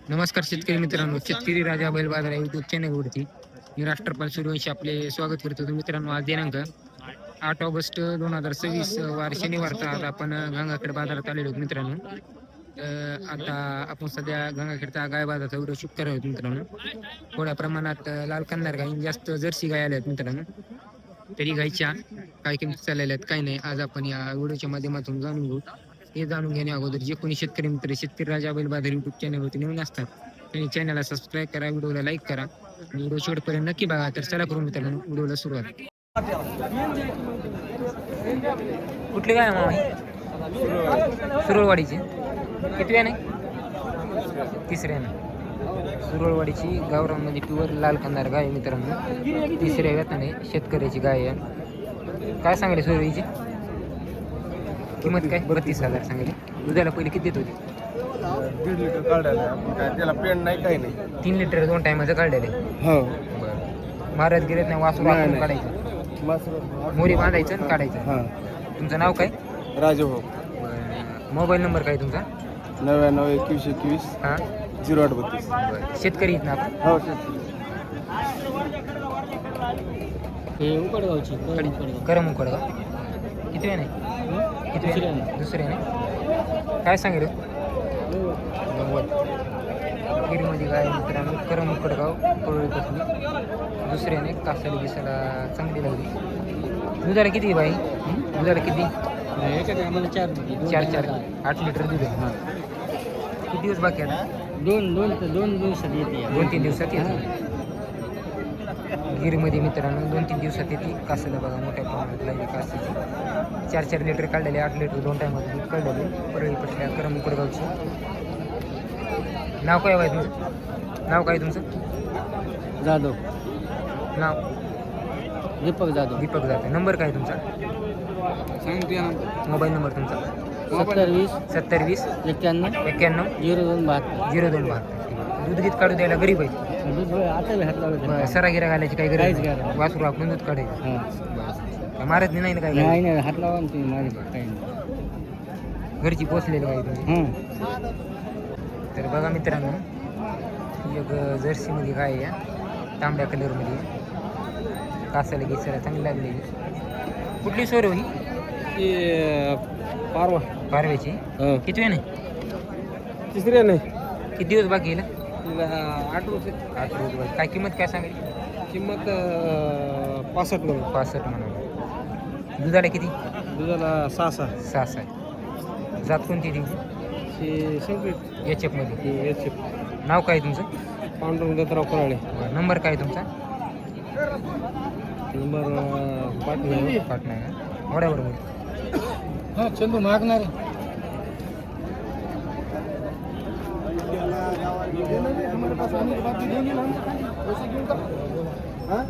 नमस्कार शेतकरी मित्रांनो, शेतकरी राजा बैल बाजार या युट्यूब चॅनलवरती मी राष्ट्रपाल सूर्यवंशी आपले स्वागत करतो. मित्रांनो, आज दिनांक 8 ऑगस्ट 2026 वार शनिवारचा आज आपण गंगाखेड बाजारात आलेलो आहोत मित्रांनो. आता आपण सध्या गंगाखेडचा गाय बाजाराचा व्हिडिओ शूट करत आहोत मित्रांनो. थोड्या प्रमाणात लाल कन्नार गाई, जास्त जर्सी गाय आल्या आहेत मित्रांनो. तरी गायच्या काय किमती चाललेल्या आहेत काय नाही, आज आपण या व्हिडिओच्या माध्यमातून जाणून घेऊ. हे जाणून घेण्या अगोदर जे कोणी शेतकरी मित्र शेतकरी राजा बैल बाजार युट्यूब चॅनलवरती नवीन असतात त्यांनी चॅनलला सबस्क्राईब करा, व्हिडिओला लाईक करा आणि व्हिडिओ शेवटपर्यंत नक्की बघा. तर चला करून मित्रांनो व्हिडिओला सुरुवात. कुठली काय मामा? सुरळवाडीची किती आहे? तिसऱ्याने सुरळवाडीची गावरांमध्ये प्युअर लाल कंदार गाय मित्रांनो. तिसऱ्या व्याताने शेतकऱ्याची गाय आहे. काय सांगले सुरळीची किंमत? काय 32,000 सांगली. दुधाला पहिले किती देत होती? 1.5 लिटर काढायला आपण काय त्याला पेंड नाही काही नाही. 3 लिटर 2 टायमाचं काढलेलं आहे. हो बरं, महाराज गिरत नाही, वासरू आपण काढायचं, मोरी बांधायचं आणि काढायचं. हां. तुमचं नाव काय? राजू हो. मोबाईल नंबर काय तुमचा? 99 21 21 हां 0832. बरं, शेतकरी आहेत ना आपण? हो. हे उकडगावची करम उकडगाव. किती वेळ नाही? किती दुसऱ्याने काय सांगेल? 90. गिरीमध्ये गाय मित्रांनो, करम उकडगाव पवळीपासून. दुसऱ्याने कासाली दिसायला चांगली लागली. दुधाला किती बाई? दुधाला किती? आम्हाला 4 8 लिटर दूध आहे. हां. किती दिवस बाकी आता? 2 दिवसात येते. 2-3 दिवसात येते गिरीमध्ये मित्रांनो. 2-3 दिवसात येते. कासाला बघा मोठ्या प्रमाणात लागली कासाची. 4 लिटर काढलेले, 8 लिटर 2 टायमात दूध काढलेले. परळी पसल्या करम उकडगावची. नाव काय बाई तुमचं? नाव काय तुमचं? जाधव. नाव दीपक जाधव. दीपक जाधव. नंबर काय तुमचा? सांगते नंबर. मोबाईल नंबर तुमचा? 70 20 91 0272. दूध गीत काढू द्यायला गरीब आहे. आता सरा गिरा घालायची काही गरज नाही. वासरू आपण दूध काढायचं. मारत नाही ना काय? नाही हात लावा तुम्ही माझ्या काही घरची पोचलेली गाय तुम्ही. तर बघा मित्रांनो, ही एक जर्सीमध्ये गाय आहे, तांबड्या कलरमध्ये. कासाला गिसायला चांगली लागलेली. कुठली सोर ही? पारवा पारव्याची. किती वेळ नाही? तिसऱ्या नाही. किती दिवस बाकी येईल? 8 वर्ष. 8 दिवस. काय किंमत काय सांगेल? किंमत 65 म्हणाली. दुधाला किती? दुधाला 6 आहे. जात कोणती ती? संकेत एचएफमध्ये. नाव काय तुमचं? पांडुरंग दत्तराव कोराळे. नंबर काय तुमचा? नंबर पाटणा वड्यावर. हां चंदू मागणार. हां